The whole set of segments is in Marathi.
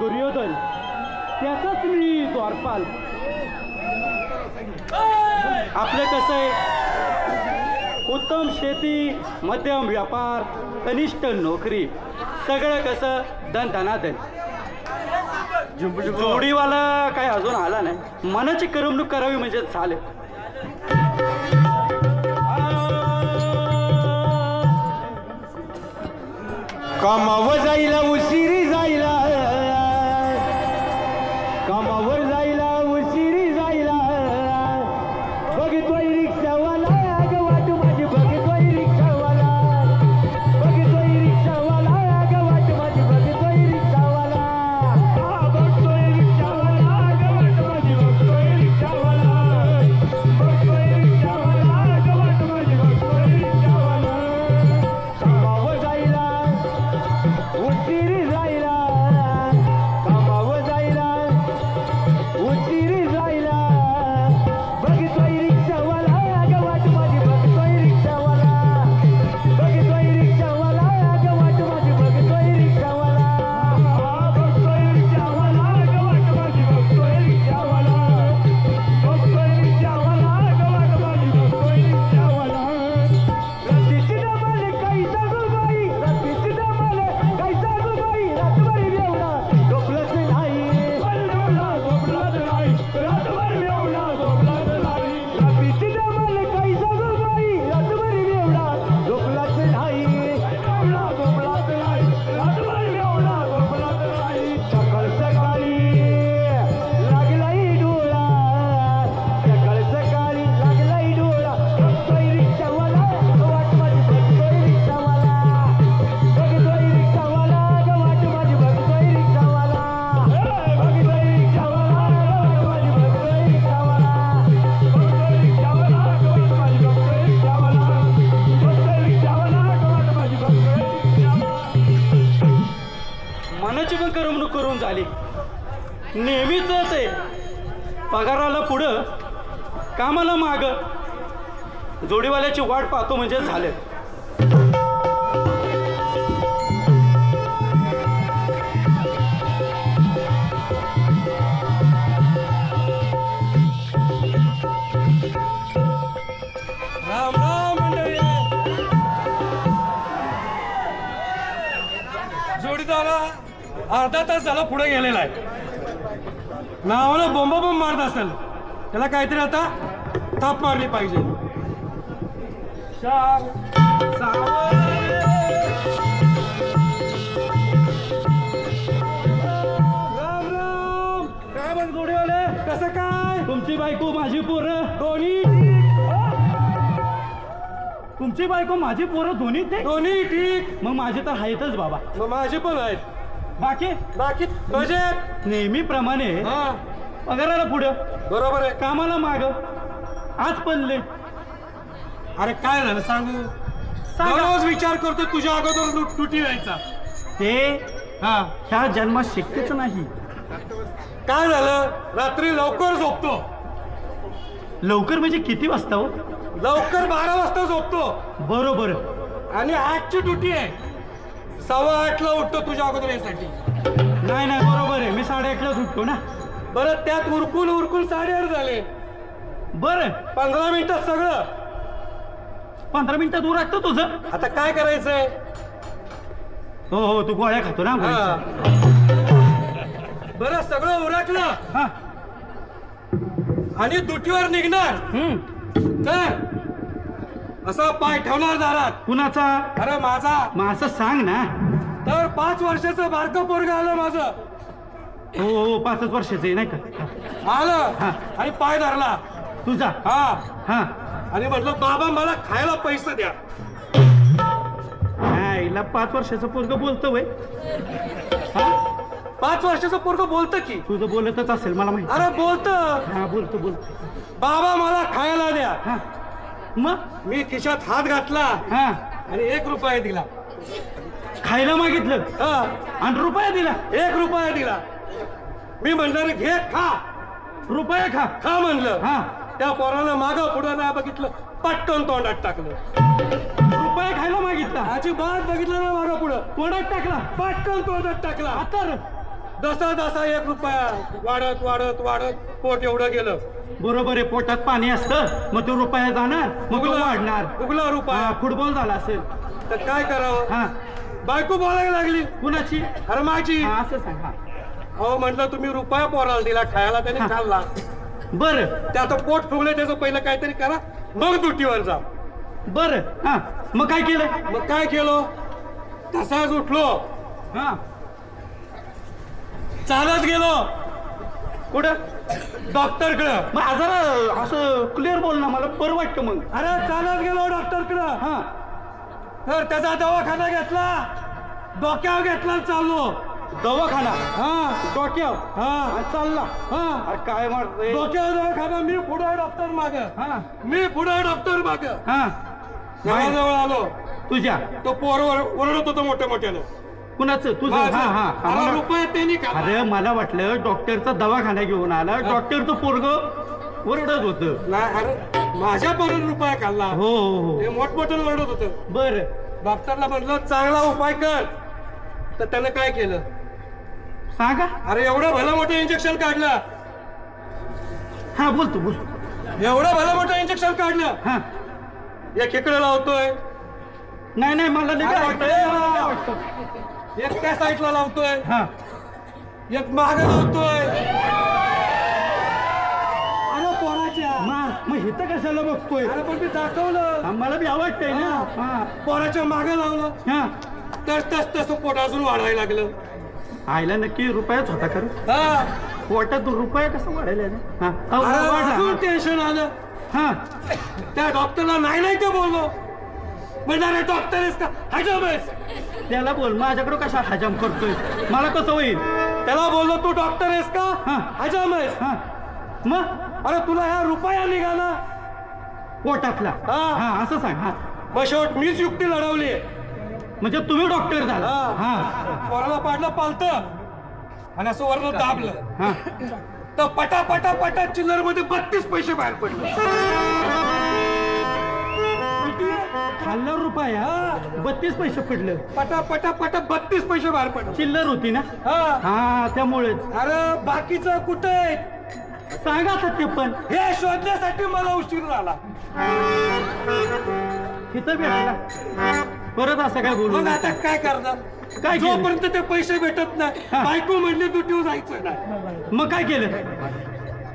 दुर्योधन त्याचाच मी द्वारपाल. आपलं कसं आहे, उत्तम शेती, मध्यम व्यापार, कनिष्ठ नोकरी, सगळं कसं धन धनाधन. जोडीवाला काय अजून आला नाही, मनाची करमणूक करावी म्हणजे झालं. कामावर जायला उशिरी जायला, कामावर जायला उशिरी जायला, बघतोय रिक्षावाला ग वाट माझी, बघतोय रिक्षावाला, बघतोय रिक्षावाला ग वाट माझी, बघतोय रिक्षावाला, बघतोय रिक्षावाला ग वाट माझी, बघतोय रिक्षावाला, बघतोय रिक्षावाला ग वाट माझी, बघतोय रिक्षावाला. कामावर जायला उशिरी जायला, कामावर जायला उशिरी जायला, बघतोय रिक्षावाला ग वाट माझी, बघतोय रिक्षावाला, बघतोय रिक्षावाला ग वाट माझी, बघतोय रिक्षावाला, बघतोय रिक्षावाला ग वाट माझी, बघतोय रिक्षावाला, बघतोय रिक्षावाला ग वाट माझी, बघतोय रिक्षावाला. रतीची डबल काही सांगू बाई, रतीची डबल काही सांगू बाई, रातभर एवढा झोपलंच नाही, झोपलंच नाही, रातभर एवढा झोपलंच नाही. रतीची डबल काही सांगू बाई, रातभर एवढा झोपलंच नाही, झोपलंच नाही, रातभर एवढा झोपलंच नाही. सकाळ सकाळी लागलाय डोळा, सकाळ सकाळी लागलाय डोळा, बघतोय रिक्षावाला वाट माझी, बघतोय रिक्षावाला, बघतोय रिक्षावाला ग वाट माझी, बघतोय रिक्षावाला, बघतोय रिक्षावाला ग वाट माझी, बघतोय रिक्षावाला, बघतोय रिक्षावाला ग वाट माझी, बघतोय रिक्षावाला, बघतोय रिक्षावाला ग वाट माझी, बघतोय रिक्षावाला. मनाची पण करमणूक करून झाली. नेहमीच आहे, पगाराला पुढं कामाला माग, जोडीवाल्याची वाट पाहतो म्हणजे झालं. राम राम मंडळी. जोडीदारा अर्धा तास झाला पुढे गेलेला आहे, नावानं बोंबाबोंब मारत असेल, त्याला काहीतरी आता ताप मारली पाहिजे. राम राम. काय बघ जोडीवाले, कसं काय? तुमची बायको माझी पोरं, दोन्ही तुमची बायको माझी पोरं दोन्ही ते. दोन्ही ठीक. मग माझे तर आहेतच बाबा. मग माझे पण आहेत. बाकी बाकी बजेट नेहमीप्रमाणे हा पगाराला पुढं बरोबर आहे. कामाला माग, आज पण लेट. अरे काय झालं सांगू? रोज विचार करतो तुझ्या अगोदर तुटी व्हायचा. ते हा ह्या जन्मात शक्यच नाही. काय झालं? रात्री लवकर झोपतो. लवकर म्हणजे किती वाजता हो? लवकर 12 वाजता झोपतो. बरोबर. आणि 8ची ड्युटी आहे. 8:15ला उठतो तुझ्या अगोदर यासाठी. नाही नाही बरोबर आहे, मी 8:30ला उठतो ना. बरं त्यात उरकून उरकून 8:30 झाले. बरं 15 मिनिटात सगळं. 15 मिनिटात दूर राखतो तुझं. आता काय करायचंय? हो हो, तू गोळ्या खातो ना. हा. बरं सगळं उरकलं हा. आणि दुटीवर निघणार तर असा पाय ठेवणार दारात. कुणाचा? अरे माझा. मग असं सांग ना. तर 5 वर्षाचं बारकं पोरगं आलं माझं. हो हो, 5 वर्षाचं आहे नाही का? आलं हा. आणि पाय धरला तुझा. हा हा. आणि म्हटलं बाबा मला खायला पैसे द्या. हिला 5 वर्षाचं पोरगं बोलतो वय. 5 वर्षाचं पोरगं बोलतं की. तुझं बोलतच असेल मला माहिती. अरे बोलतं. हा बोलतो बोलतो. बाबा मला खायला द्या. हा. मग मी खिशात हात घातला हा. आणि 1 रुपया दिला. खायला मागितलं हा. आणि रुपया दिला. 1 रुपया दिला. मी म्हणलं घे खा. रुपया खा. खा म्हणलं. हा. त्या पोरानं मागं पुढं नाही बघितलं, पटकन तोंडात टाकलं. रुपया खायला मागितला, अजिबात बघितलं ना मागं पुढं. तोंडात टाकला, पटकन तोंडात टाकला. आता जसा जसा 1 रुपया वाढत वाढत वाढत पोट एवढं गेलं. बरोबर आहे, पोटात पाणी असतं मग तो रुपया जाणार मग तो वाढणार. उगला रुपया. फुटबॉल झाला असेल तर काय करावं? हा. बायको बोलायला लागली. कुणाची? अरे माझी. असं सांग. अहो म्हटलं तुम्ही रुपया पोराला दिला खायला, त्याने खाल्ला. बर ते आता पोट फुगले, त्याचं पहिलं काहीतरी करा मग ड्युटीवर जा. बर हा. मग काय केलं? मग काय केलं? तसाच उठलो, हा. चालत गेलो कुठं? डॉक्टरकडं. मग जरा असं क्लिअर बोल ना, मला बरं वाटतं मग. अरे चालत गेलो डॉक्टरकडं. हा. तर त्याचा दवाखाना घेतला, डोक्यावर घेतला आणि चाललो. दवाखाना? हा. डोक्यावर? हा. आणि चालला? हा. अरे काय मारतोय? डोक्यावर दवाखाना, मी पुढे डॉक्टर माग. हा. मी पुढे डॉक्टर माग. हा. घराजवळ आलो, तुझ्या? तो पोर ओरडत होतो मोठ्या मोठ्यानं. कुणाचं? तुझं? माझं. हा हा. अरे मला- रुपये त्यांनी खाल्ला. अरे मला वाटलं डॉक्टरचा दवाखाना घेऊन आला, डॉक्टरचं पोरग ओरडत होत. नाही, अरे माझ्या पर्यंत रुपया खाल्ला. हो हो हे हो. मोठमोठ्यानं ओरडत होतं. बर. डॉक्टरला म्हटलं चांगला उपाय कर, तर त्यानं काय केलं? सांगा. अरे एवढं भलं मोठं इंजेक्शन काढलं, हा बोलतो बोल. एवढं भलं मोठं इंजेक्शन काढलं. हा. एक इकडे लावतोय, नाही नाही मला नाही अरे, वाटतं. अरे, मला नाही वाटतं. एक त्या साईडला लावतोय, हा. एक मागे लावतोय. अरे पोराच्या. मग इथं कशाला बघतोय? अरे पण मी दाखवलं. मला बी आवडतंय ना. हा. पोराच्या मागे लावलं, हा. तर तसं पोट अजून वाढायला लागलं. आईला नक्की रुपयाच होता खरं? हा. पोटात रुपया कसं वाढायला ना? हा. अहो, अरे वाढला. अजून टेन्शन आलं. हा. त्या डॉक्टरला नाही नाही ते बोललो. म्हणजे डॉक्टर आहेस का? हजम आहेस? त्याला बोल, माझ्याकडे कशा हजाम करतोय? मला कसं होईल? त्याला बोललो तू डॉक्टर आहेस का? हा. हजम आहेस? हा. मग अरे तुला ह्या रुपया निघाला. पोटातला? हा. हा असं सांग. हा. मग शेवट मीच युक्ती लढवली. म्हणजे तुम्ही डॉक्टर झाला? हा. पोराला पाडलं पालत आणि असं वरनं दाबलं, हा. तर पटा पटा पटा चिल्लर मध्ये 32 पैसे बाहेर पडले. खाल्ला रुपया 32 पैसे पडलं. पटा पटा पटा 32 पैसे बाहेर पडले. चिल्लर होती ना? हा. हा त्यामुळेच. अरे बाकीचं कुठे? सांगा आता ते पण. हे शोधण्यासाठी मला उशीर झाला. तिथं भेटला परत असं काय बोलू? मग आता काय करणार? काय केलं? जोपर्यंत ते पैसे भेटत नाही, हा. बायको म्हणली ड्युटीवर जायचं नाही. मग काय केलं?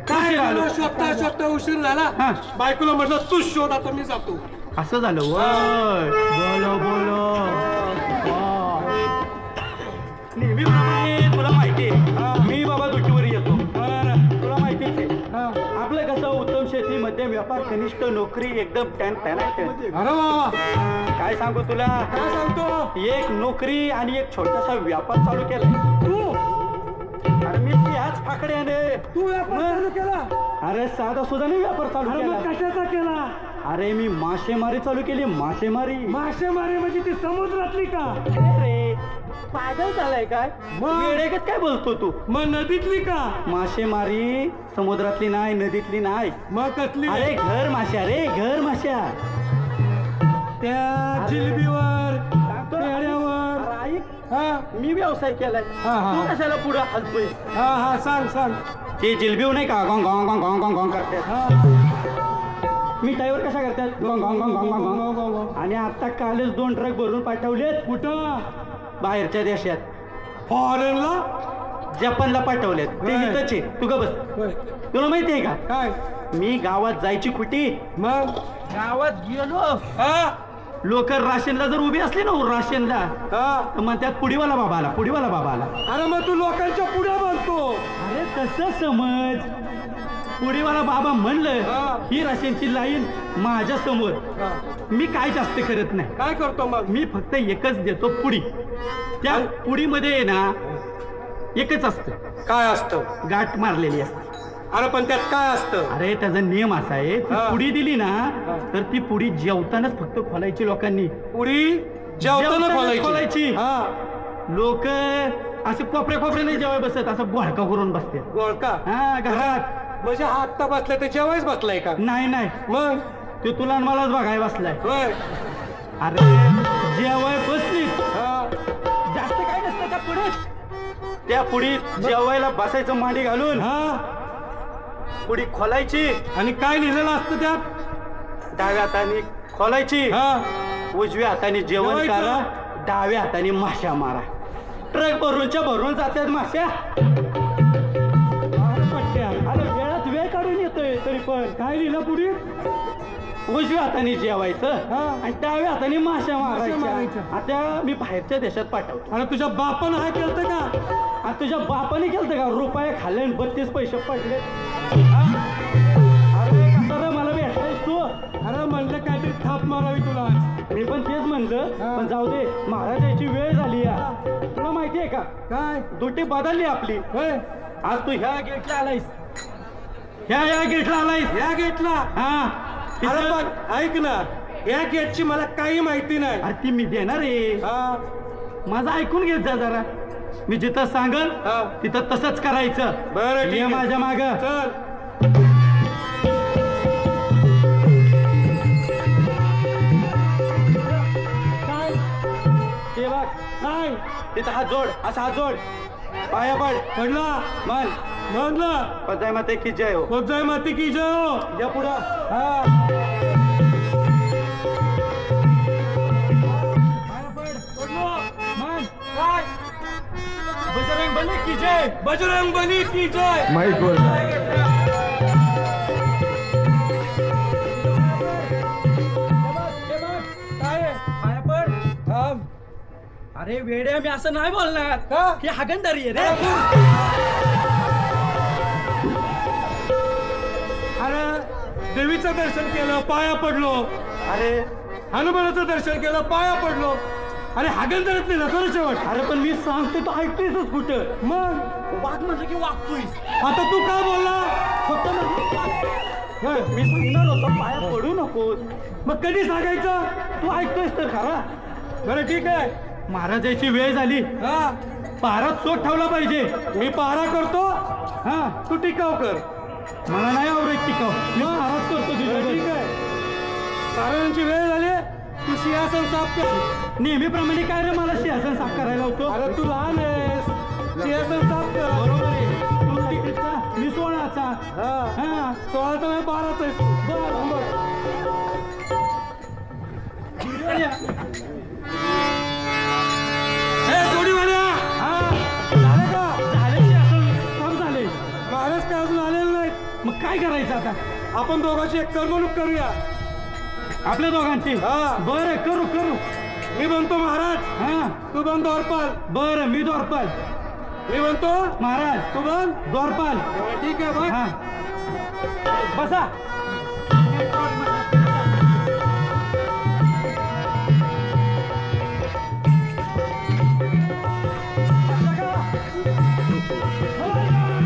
काय उशीर आलो. झालं? शोधता शोधता उशीर झाला. हा. बायकोला म्हटलं तू शोध, आता मी जातो. असं झालं वय. बोलो बोलो. नेहमीप्रमाणे तुला माहिती आहे मी बाबा ड्युटीवर येतो. तुला माहितीच आहे आपलं कसं उत्तम शेती, मध्यम व्यापार, कनिष्ठ नोकरी, एकदम टॅन टॅन. अरे बाबा काय सांगू तुला? काय सांगतो? एक नोकरी आणि एक छोटासा व्यापार चालू केलाय. तू अरे मी याच फाकड्याने. तू व्यापार चालू केला? अरे साधा सुद्धा नाही व्यापार चालू अरे मग केला. कशाचा केला? अरे मी मासेमारी चालू केली. मासेमारी. मासेमारी म्हणजे ती समुद्रातली का? अरे पागल झालाय काय? मग? वेडेगत काय बोलतो तू? मग नदीतली का? मासेमारी समुद्रातली नाही, नदीतली नाही. मग कसली? अरे घर माश्या रे, घर माश्या. त्या जिलबीवर, पेढ्यावर. अरे ऐक, हा मी व्यवसाय केलाय. हा, हा. तू कशाला पुढे हलतोय? हा हा सांग सांग. ते जिलबीव नाही का गॉंग गॉंग गॉंग गॉंग गॉंग गॉंग करते. हा. मिठाईवर कशा करतात? गॉंग गॉंग गॉंग गॉंग गॉंग गॉंग. आणि आता कालच 2 ट्रक भरून पाठवलेत. कुठं? बाहेरच्या देशात. फॉरेनला? जपानला पाठवलेत. ते होय. इथंच आहे. तू का बस. होय. तुला माहितीये का काय मी गावात जायची कुठे? मग? गावात गेलो, हा लोक राशनला जर उभी असली ना राशनला, हा. तर म्हणतात पुडीवाला बाबा आला, पुडीवाला बाबा आला. अरे मग तू लोकांच्या पुढे बोलतो. अरे तसं समज. पुडीवाला बाबा म्हणलं हा. ही राशनची लाईन माझ्या समोर. हा. मी काय जास्त करत नाही. काय करतो मग? मी फक्त एकच देतो पुडी. त्या पुडीमध्ये आहे ना एकच असतं, काय असतं? गाठ मारलेली असते. अरे पण त्यात काय असतं? अरे त्याचा नियम असा आहे, ती हा. पुडी दिली ना तर ती पुडी जेवतानाच फक्त खोलायची लोकांनी. पुरी जेवताना खोलायची. खोलायची. हा. लोक असे कोपऱ्या कोपऱ्याने जेवाय बसत, असं बोळका करून बसते. गोळका? हा घरात. म्हणजे हा आत्ता बसलाय ते जेवायच बसलाय का? नाही नाही, मग? तो तुला आणि मलाच बघाय बसलाय. होय. अरे जेवाय बसली, हा. जास्त काय नसतं का पुढे. त्या पुढी जेवायला बसायचं मांडी घालून हा पुढी खोलायची आणि काय लिहिलेलं असतं त्यात? डाव्या हाताने खोलायची, हा उजव्या हाताने जेवण जेवायचं. करा, डाव्या हाताने माश्या मारा. ट्रक भरूनच्या भरून जातात माश्या. अरे पट्ट्या, अरे वेळात वेळ काढून येतोय तरी पण काय लिहिलं पुढे? उजव्या हाताने जेवायचं हा. आणि डाव्या हाताने माश्या मारायच्या. मारायच्या. आता मी बाहेरच्या देशात पाठवतो अरे तुझ्या बापानं हा केलं का? आणि तुझ्या बापाने केलं का? रुपये खाल्ले आणि 32 पैसे पडले. अरे कसं रे मला भेटायस तू? अरे म्हणलं काहीतरी थाप मारावी तुला. मी पण तेच म्हणलं, हा. पण जाऊ दे, महाराजाची वेळ झाली या. तुला माहिती आहे का काय दुटी बदलली आपली. होय? आज तू ह्या गेटला आलायस, ह्या गेटला आलायस. या गेटला? हा अरे तिथं- पण ऐक ना, या गेटची मला काही माहिती नाही. अरे ती मी देणार आहे. हा माझं ऐकून घेत जा जरा. मी जिथं सांगल हा. तिथं तसंच करायचं. बरं, ठीक ये आहे. माझ्या माग. चल. काय ते बघ, काय तिथं हात जोड, असा हात जोड, पाया पड, पडला? मन म्हणलं पदाय माते की जय हो. होत जाय माती की जय हो. या पुढं. हा मन काय बजरंग बली की जय. बजरंग बली की जय. माईक बोल. पाया पड. थांब. अरे वेड्या, मी असं नाही बोलणार. का? ही हागणदारी आहे रे. अरे देवीचं दर्शन केलं, पाया पडलो. अरे हनुमानाचं दर्शन केलं, पाया पडलो. अरे हागंदरच नाही ना खरं शेवट. अरे पण मी सांगते तो ऐकतोयच कुठं. मग वाघ म्हणजे की वागतोयस. आता तू काय बोलला? फक्त मी सांगणार होतो पाया पडू नकोस. मग कधी सांगायचं? तू ऐकतोयस तर खरा. बरं ठीक आहे. महाराजाची वेळ झाली, हा पारात चोट ठेवला पाहिजे. मी पहारा करतो, हा तू टिकाव कर. मला नाही आवडत टिकाव. मी महाराज करतो बरं, ठीक तुझ्या. आहे. सारांची वेळ झाली, तू सिंहासन साफ कर. नेहमीप्रमाणे काय रे मला सिंहासन साफ करायला होतो. अरे तू लहान आहेस, सिंहासन साफ कर. बरोबर आहे. तू तिकीटचा, मी 16चा. हा हा 16चा नाही 12चा आहेस तू. बरं. हे जोडीवाल्या, हा झालं का? झाले सिंहासन साफ झाले. महाराज काय अजून आलेले नाहीत. मग काय करायचं आता? आपण दोघांची एक करमणूक करूया. आपल्या दोघांची. हा. बरं करू करू. मी बनतो महाराज, हा तू बन द्वारपाल. बरं मी द्वारपाल. मी बनतो महाराज तू बन द्वारपाल. ठीक आहे बघ. हा बसा.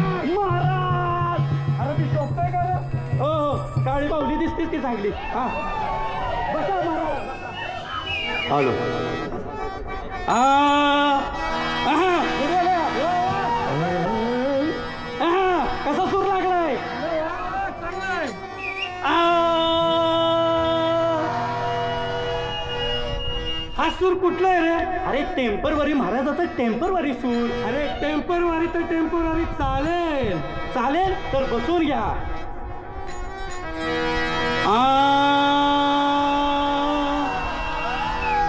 महाराज, अरे मी शोभतोय का रे? हो हो, काळी बाहुली दिसतेस ती चांगली. हा बसा महाराज. हॅलो. कसा सूर लागलाय? हा सूर कुठला आहे रे? अरे टेम्परवरी महाराजाचा टेम्परवरी सूर. अरे टेम्परवारी तर टेम्परवारी चालेल. चालेल तर बसून घ्या.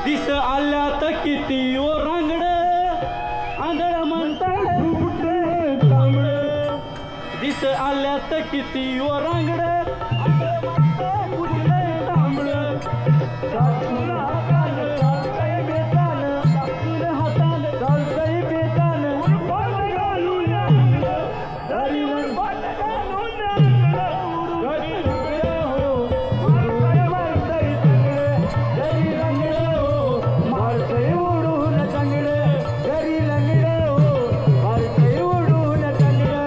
दिस आल्यात किती ओ रांगड, आंधळ म्हणताय तांबड. दिस आल्यात किती ओ रांगड, आंधळ म्हणताय कुठलंय तांबड. दाखवून हातानं चालतंय बेतानं, दाखवून हातानं चालतंय बेतानं. उडपाट घालून अंगड, दरी उडपाट घालून अंगड. दरी रंगलं हो, मारतंय चांगलं. दरी रंगलं हो, मारतंय उडून चांगलं. दरी रंगलं हो, मारतंय उडून चांगलं.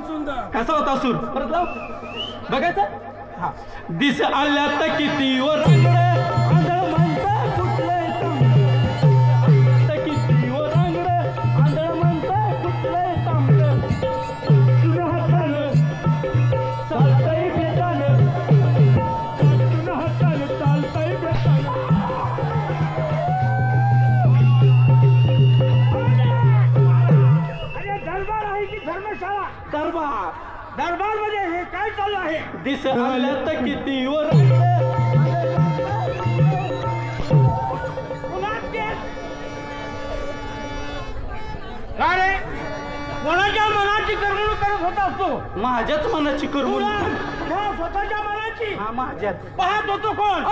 सुंदर. कसा होता सूर परत लाव बघायचं हा दिस आल्या तर किती वर आंधळ म्हणता कुठलंय तांबड किती वर आंधळ म्हणता कुठलंय तांबड तुझ्या हातानं चालतंय बेतानं तुझ्या हातानं चालतंय बेतानं अरे दरबार आहे की धर्मशाळा? दरबार दरबार मध्ये हे काय चालू आहे? दिस आल्या तर किती वर काय रे कोणाच्या मनाची करमणूक करत होता असतो? माझ्याच मनाची करमणूक तुझ्या स्वतःच्या मनाची हा माझ्याच पाहत होतो कोण?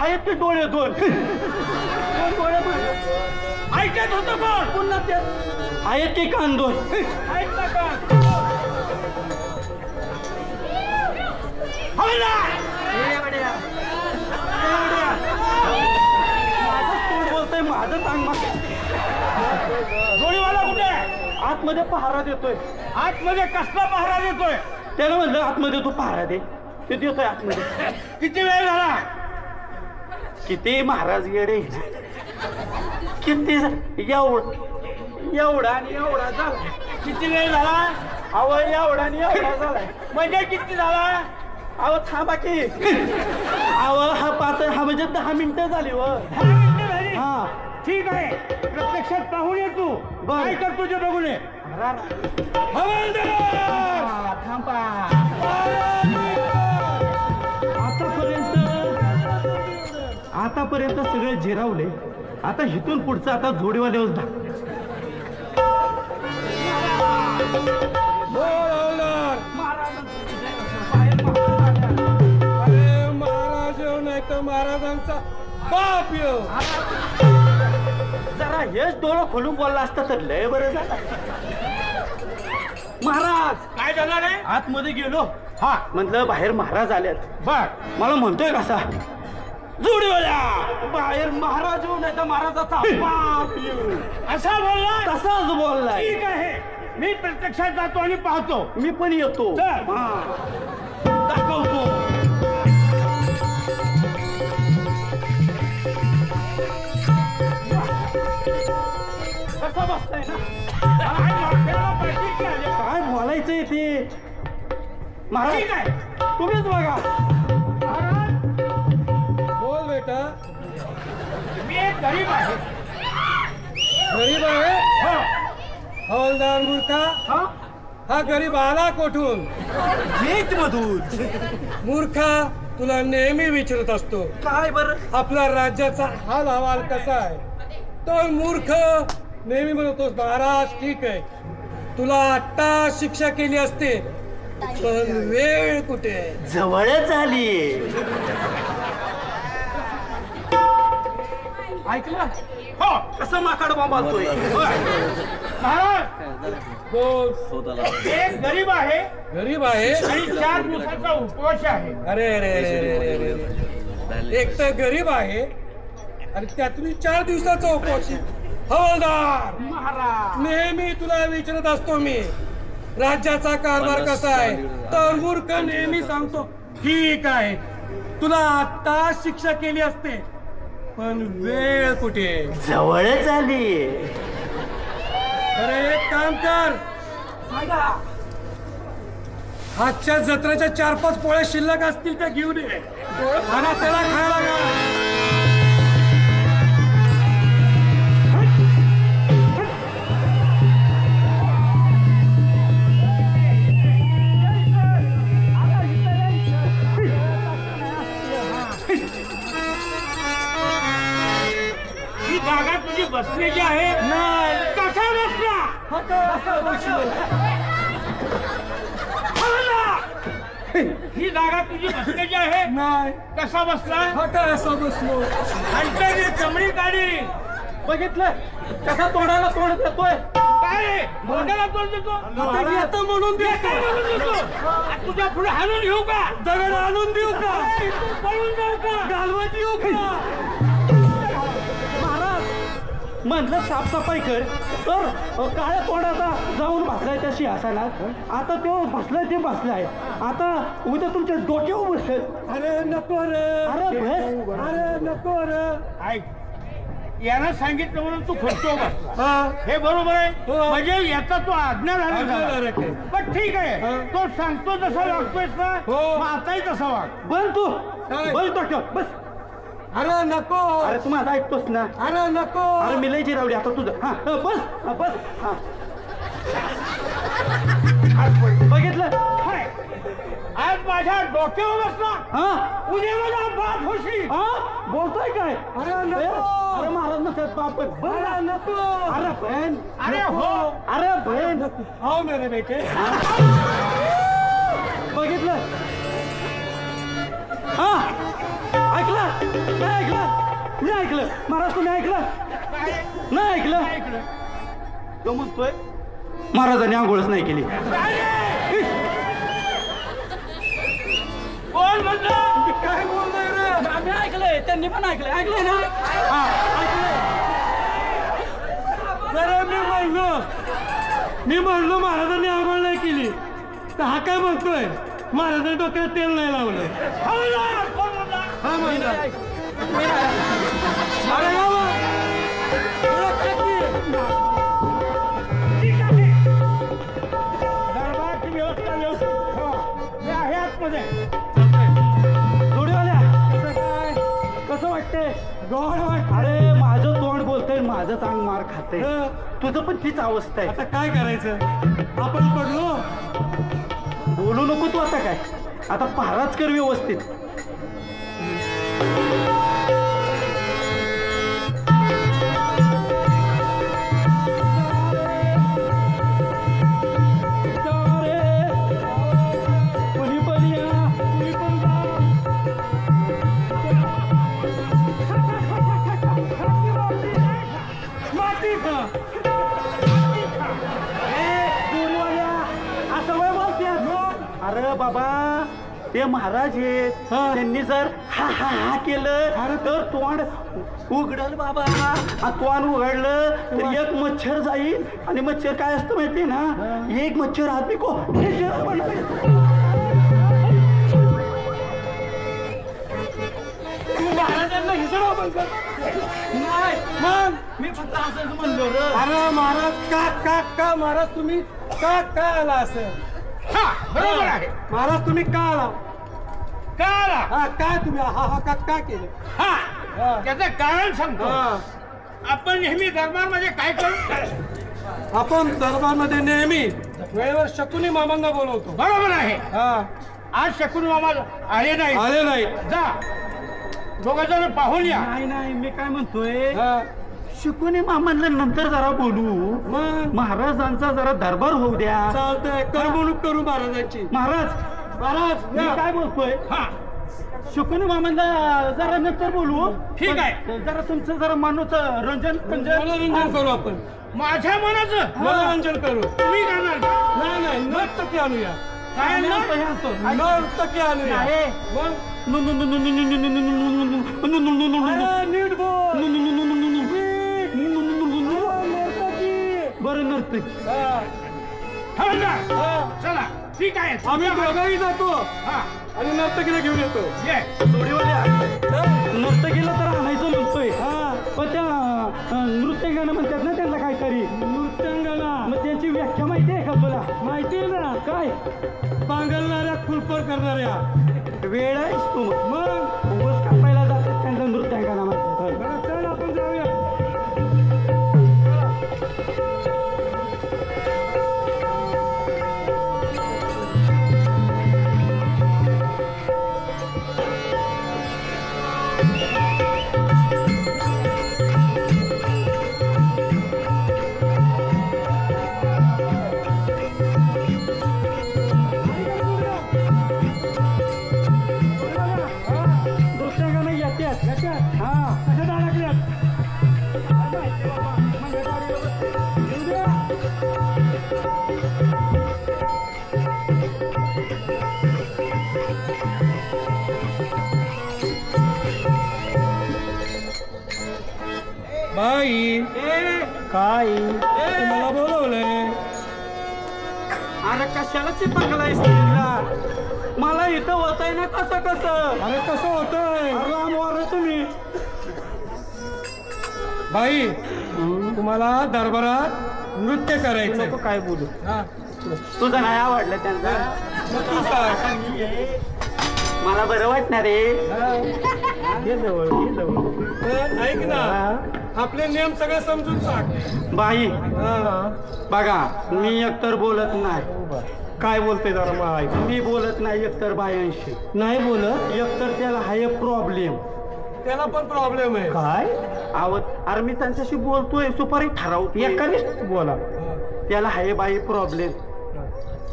आहेत ते डोळे दोन डोळे ऐकत होतो कोण? पुन्हा त्यात आहेत ते कान दोन ऐकलं का? हवलदार! माझंच तोंड बोलतंय माझंच अंग गोळीवाला कुठे आहे? आतमध्ये पहारा देतोय आतमध्ये कसला पहारा देतोय? त्याला म्हणलं आतमध्ये तू पहारा दे ते देतोय आतमध्ये किती वेळ झाला? किती महाराज येडे किती एवढा आणि एवढा झाला किती वेळ झाला? अव एवढा आणि एवढा झालाय म्हणजे किती झाला? अव थांबा की अव हा म्हणजे 10 मिनिटं झाली व 10 मिनिटं झाली? हा ठीक आहे प्रत्यक्षात पाहून ये तू. बरं. काय कर तुझे बघून ये. हवालदार! थांबा आतापर्यंत सगळे जिरावले आता इथून पुढचं आता जोडीवाल्यावर दाख बोल हवालदार! अरे महाराज येऊ नाही तर महाराजांचा बाप येऊ. जरा हेच डोळं खोलून बोलला असता तर लय बरं झालं. महाराज काय झालं रे? आतमध्ये गेलो हा म्हटलं बाहेर महाराज आल्यात बर मला म्हणतोय कसा जोडीवाल्या बाहेर महाराज येऊ नाही तर महाराजाचा बाप येऊ असा बोलला? तसाच बोललाय. ठीक आहे मी प्रत्यक्षात जातो आणि पाहतो. मी पण येतो चल. हा. दाखवतो कसा बसताय ना काय बोलायचंय ते महाराज ठीक आहे. तुम्हीच बघा बोल बेटा. मी एक गरीब आहे. गरीब आहे? हो. हवालदार मूर्खा हा गरीब आला कोठून? येत मधून मूर्खा तुला नेहमी विचारत असतो काय बरं आपल्या राज्याचा हाल हवाल कसा आहे. तो मूर्ख नेहमी म्हणतोस महाराज ठीक आहे तुला आत्ता शिक्षा केली असते पण वेळ कुठे? जवळच आली ऐकलं हो कसं माकड बोंबालतोय महाराज बोल. एक गरीब आहे. गरीब आहे आणि 4 दिवसाचा उपवास आहे. अरे अरे अरे अरे अरे अरे. एक तर गरीब आहे आणि त्यातून 4 दिवसाचा उपवास. हवालदार महाराज नेहमी तुला विचारत असतो मी राज्याचा कारभार कसा आहे तर मूर्ख नेहमी सांगतो ठीक आहे तुला आता शिक्षा केली असते पण वेळ कुठे? जवळच आली अरे एक काम कर आजच्या जत्रेच्या 4-5 पोळ्या शिल्लक असतील त्या घेऊन ये आणि त्याला खायला घाल. ही जागा तुझी बसण्याची आहे? नाही. कसा बसला? ही जागा तुझी बसण्याची आहे? नाही. कसा बसला? असा बसलो. आणि चमडी काढी बघितलं कसा तोंडाला तोंड देतोय. काय मोठ्याला तोंड देतो? आता म्हणून देतो. तुझ्या पुढे हाणून घेऊ का? दगड आणून देऊ का? पळून जाऊ का? घालवत येऊ का? महाराज म्हणलं साफसफाई कर तर काळ्या तोंडाचा जाऊन बसलाय त्या सिंहासनात. आता तो बसलाय ते बसलाय, आता उद्या तुमच्या डोक्यावर बसेल. अरे नको रे, अरे बस. अरे नको रे. ऐक, यानं सांगितलं म्हणून तू खुर्चीवर बसला, हा हे बरोबर आहे. हो. म्हणजे याचा तो आज्ञा आज्ञाधारक झाला. आहे. पण ठीक आहे, हा. तो सांगतो तसा वागतोयस ना, हो. मग आताही तसा वाग. बस तू काय? बस डोक्यावर बस. अरे नको, अरे तू माझा ऐकतोस ना. अरे नको. अरे मी लय जिरावली आता तुझं. हा बस बस. हा बघितलं. हाय, आज माझ्या डोक्यावर बसला, हा उद्या माझा बाप होशी. हा बोलतोय काय? अरे नको. अरे महाराज नसत बाप. अरे नको. अरे बहन. अरे हो. अरे बहन. आओ मेरे बेटे. बघितलं. हा ऐकलं नाही ऐकलं मी ऐकलं. महाराज तुम्ही ऐकलं नाही ऐकलं. ऐकलं? तो म्हणतोय महाराजांनी आंघोळच नाही केली. कोण म्हणलं? काय बोलतोय रे? आम्ही ऐकलंय, त्यांनी पण ऐकलंय. ऐकलंय ना? हा ऐकलंय. अरे मी म्हणलो महाराजांनी आंघोळ नाही केली, तर हा काय म्हणतोय महाराजांनी डोक्यात तेल नाही लावलं. हो ना, कोण म्हणलं? हा म्हणला. अरे ठीक आहे. दरबारची व्यवस्था व्यवस्थित ठेवा. मी आहे आतमध्ये. जोडीवाल्या कसं काय कसं वाटतंय? गोड वाट. अरे माझं तोंड बोलतंय, माझं चांग मार खाते. तुझं पण तीच अवस्था आहे. आता काय करायचं? आपण पडलो. बोलू नको तू आता काय. आता पहाराच कर व्यवस्थित. कुणी पण या, कुणी पण जा. माती खा. जोडीवाल्या असं वय बोलतात. अरे बाबा ते महाराज आहेत, त्यांनी जर हा हा हा केलं तर तोंड उघडल बाबा. तोंड उघडलं तर एक मच्छर जाईल. आणि मच्छर काय असतं माहितीये ना, एक मच्छर आदमी को महाराजांना हिसडा बोलतो. नाही. मग मी फक्त असंच म्हणलो रे. अरे महाराज का महाराज तुम्ही का आला असं? हा, बरोबर आहे. महाराज तुम्ही का आला? का आला? हा काय तुम्ही हा का केलं? हा, हा. त्याचं कारण सांगतो. हा. आपण नेहमी दरबारमध्ये काय करू? आपण दरबारमध्ये नेहमी वेळेवर शकुनी मामांना बोलवतो. बरोबर आहे. हा आज शकुन मामा आले नाही. आले नाही. जा, दोघं जण पाहून या. नाही नाही मी काय म्हणतोय, हा. शिकून मामांना नंतर जरा बोलू. मग महाराजांचा जरा दरबार होऊ द्या. चालतंय, करमणूक करू महाराजांची. महाराज मी या. काय बोलतोय, हा, शिकून मामांना जरा नंतर बोलू. ठीक आहे. पण जरा तुमचं जरा मनोचं मनोरंजन करू आपण. माझ्या मनाचं मनोरंजन करू. तुम्ही करणार का? नाही नर्तकी आणूया. काय आणणार? नर्तकी आणूया. मग अरे, नीट बोल. बरं नर्तकी. हा. ठरलं. हा. चला, ठीक आहे. आम्ही दोघंही जातो हा, आणि नर्तकीला घेऊन येतो. ये. जोडीवाल्या नर्तकीला तर आणायचं म्हणतोय. हा. पण त्या नृत्यांगानं म्हणतात ना त्यांना काहीतरी. नृत्यांगना मग त्यांची व्याख्या माहिती आहे का तुला? माहिती आहे ना? काय पांघरणाऱ्या खुलपर करणाऱ्या. वेळ आहेस तू. मग उगाच कापायला जातात त्यांना नृत्यांगाना म्हणतात. बरं, चल आपण जाऊया. बाई काय तुम्हाला बोलवलंय. अरे कशाला चिपकलाय स्त्रीला? मला इथं होत आहे ना कसं अरे कसं होतंय राम वार तुम्ही. बाई तुम्हाला दरबारात नृत्य करायचंय. नको काय बोलू, हा. तुझं नाही आवडलं त्यांचा. मग तू सांग. मला बरं वाटणार रे. पण ऐक ना, आपले नियम सगळे समजून सांग. बाई हा. बघा, मी एकतर बोलत नाही. काय बोलते जरा मला? मी बोलत नाही एकतर बायांशी नाही बोलत. एकतर त्याला हाय प्रॉब्लेम. त्याला पण प्रॉब्लेम आहे. काय अरे मी त्यांच्याशी बोलतोय, सुपारी ठरवतो. एकाने बोला. त्याला हाय बाई प्रॉब्लेम.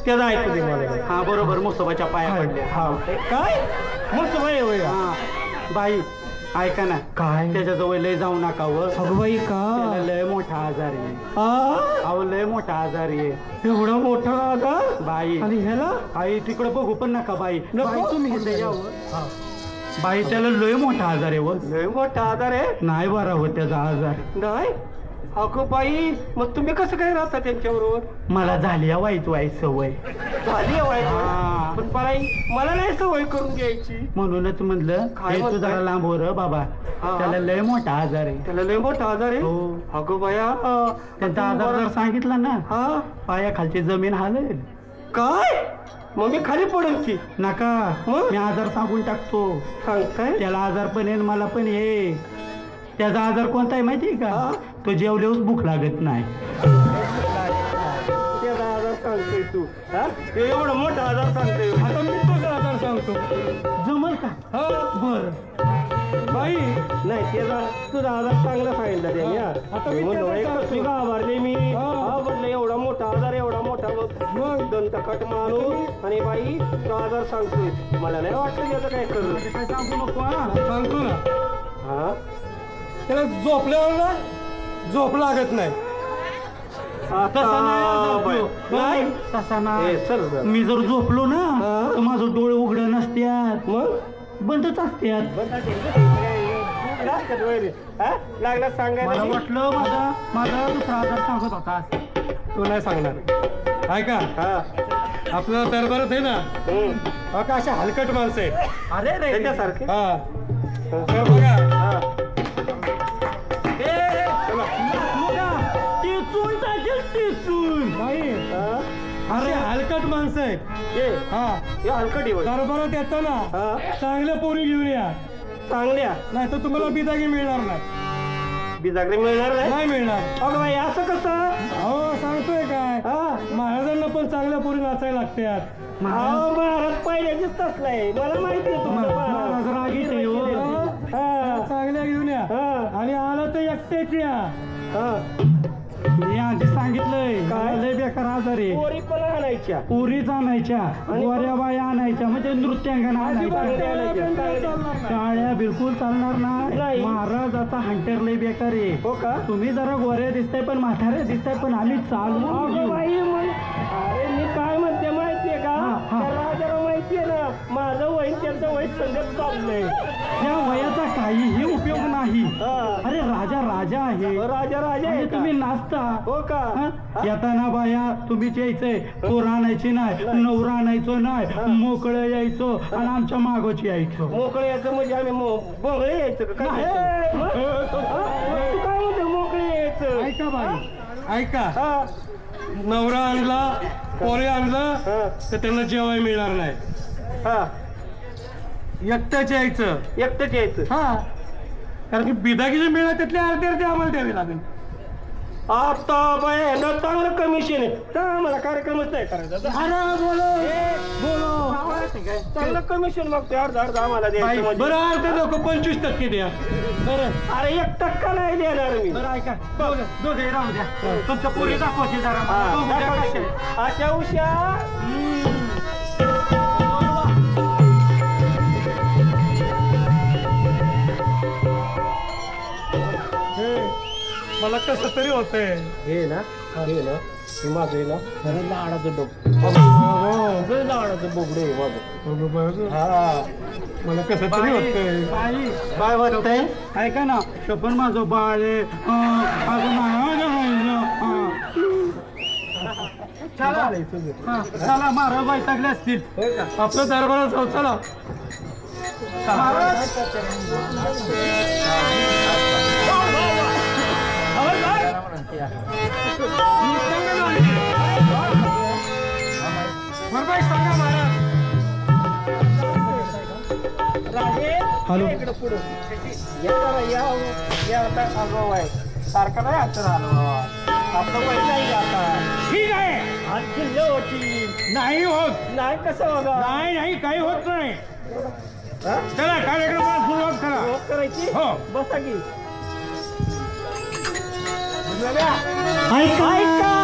त्याला ऐकू दे मला. हा बरोबर, मुसोबाच्या पाया पडले. हा काय मुसोबाई होय. हा बाई ऐका ना, काय त्याच्याजवळ लय जाऊ नका. बाई का लय मोठा आजार आहे. अहो लय मोठा आजार आहे. एवढा मोठा आजार बाई. आणि ह्याला आई तिकडे बघू पण नका बाई. तुम्ही इथे यावं. बाई त्याला लय मोठा आजार आहे. लय मोठा आजार आहे. नाही बरा हो त्याचा आजार. नाही अगं बाई, मग तुम्ही कसं काय राहता त्यांच्याबरोबर? मला झाली वाईट सवय. झाली वाईट पण बाई मला नाही सवय करून घ्यायची. म्हणूनच म्हणलं तू जरा लांब हो र बाबा. त्याला लय मोठा आजार आहे. त्याला लय मोठा आजार आहे. हो अगं बाया, त्यांचा आजार जर सांगितला ना हा पायाखालची जमीन हालेल. काय मग मी खाली पडेल की? नका, मी आजार सांगून टाकतो. सांगताय? त्याला आजार पण आहे, मला पण आहे. त्याचा आजार कोणता आहे माहिती आहे का? तो जेवल्यावर भूक लागत नाही. त्याचा आजार सांगतोय तू? एवढा मोठा आजार सांगतोय. आता मी तुझा आजार सांगतो. जमल का? बर बाई. नाही त्याचा तुझा आजार चांगला सांगितला त्याने. आता मी घाबरले. मी म्हटलं एवढा मोठा आजार, एवढा मोठा. मग दंतकट माणूस आणि बाई तो आजार सांगतोय. मला नाही वाटलं त्याचं काय करू. काय सांगू नको. सांगतो ना. हा त्याला झोपल्यावर ना झोप लागत नाही. नाही तसा नाही. मी जर झोपलो ना तर माझं डोळे उघड नसत्यात, मग बंदच असत्यात. लागला सांगायला. मला वाटलं माझा दुसरा आजार सांगत होता. तो नाही सांगणार. ऐका, आपल्या दरबारात आहे ना का अशा हलकट माणसं आहेत. अरे रे त्याच्यासारखे. हा तर बघा, अरे हलकट माणसं आहेत. हलकट दरबारात येतो ना चांगल्या पोरी घेऊन या. चांगल्या नाही तर तुम्हाला बिदागी मिळणार नाही. बिदागरी मिळणार नाही मिळणार. अगं बाई असं कसं? हो सांगतोय काय, महाराजांना पण चांगल्या पोरी नाचायला लागतात. महाराज पहिल्याचीच तसलाय, मला माहिती आहे. चांगल्या घेऊन या आणि आलं तर एकटेच या. मी आधी सांगितलंय काय लय बेकार आजार आहे. पोरी पण आणायच्या, पोरीच आणायच्या, गोऱ्या बाया आणायच्या, म्हणजे नृत्यांगना आणायच्या. टाळ्या बिलकुल चालणार नाही. महाराजाचा हंटर लय बेकार आहे. हो का? तुम्ही जरा गोऱ्या दिसताय पण म्हाताऱ्या दिसताय, पण आम्ही चालू. अरे मी काय म्हणते माहितीये का? राजाला माहितीये ना माझं वय त्यांचं वय संगत चाललंय. त्या वयाचा काहीही उपयोग नाही. अरे राजा राजा आहे. राजा राजा आहे. तुम्ही नाचता. हो का? येताना बाया तुम्हीच यायचंय. पोर आणायची नाही, नवरा आणायचो नाही, मोकळं यायचो आणि आमच्या मागोच यायचो. मोकळं यायचं म्हणजे आम्ही बोंगळे यायचं का? काय म्हणते मोकळे यायचं? ऐका बाई, ऐका. नवरा आणला, पोरे आणलं तर त्यांना जेवाय मिळणार नाही. एकटंच यायचं. एकटंच यायचं. कारण की बिदागी जे मिळणार त्यातले अर्धे आम्हाला द्यावे लागेल. आता बाय चांगलं कमिशन आहे. तर आम्हाला कार्यक्रमच नाही करायचा. चांगलं कमिशन मागते. अर्धा आम्हाला द्यायचं. बरं अर्धे लोक 25% द्या. बरं अरे 1% नाही देणार मी. बरं ऐका, दोघे राहू द्या. तुमच्या पोरी दाखवायची जरा. अशा उषा मला कसं तरी होतंय. हे ना हे माझं आहे ना लाडाचं डोकं. बोबडे मला कसं तरी होतंय. काय वाटतंय ऐका ना शपन माझं बाळ आहे. चला मारा बाई टाकले असतील आपलं दरबारात जाऊ चला. हॅलो सारखं नाही आता आपलं नाही आता ठीक आहे. आणखी होती नाही होत. नाही कसं बघा नाही काही होत नाही. चला कार्यक्रमाला सुरुवात करा. करायची हो. बसा की ऐका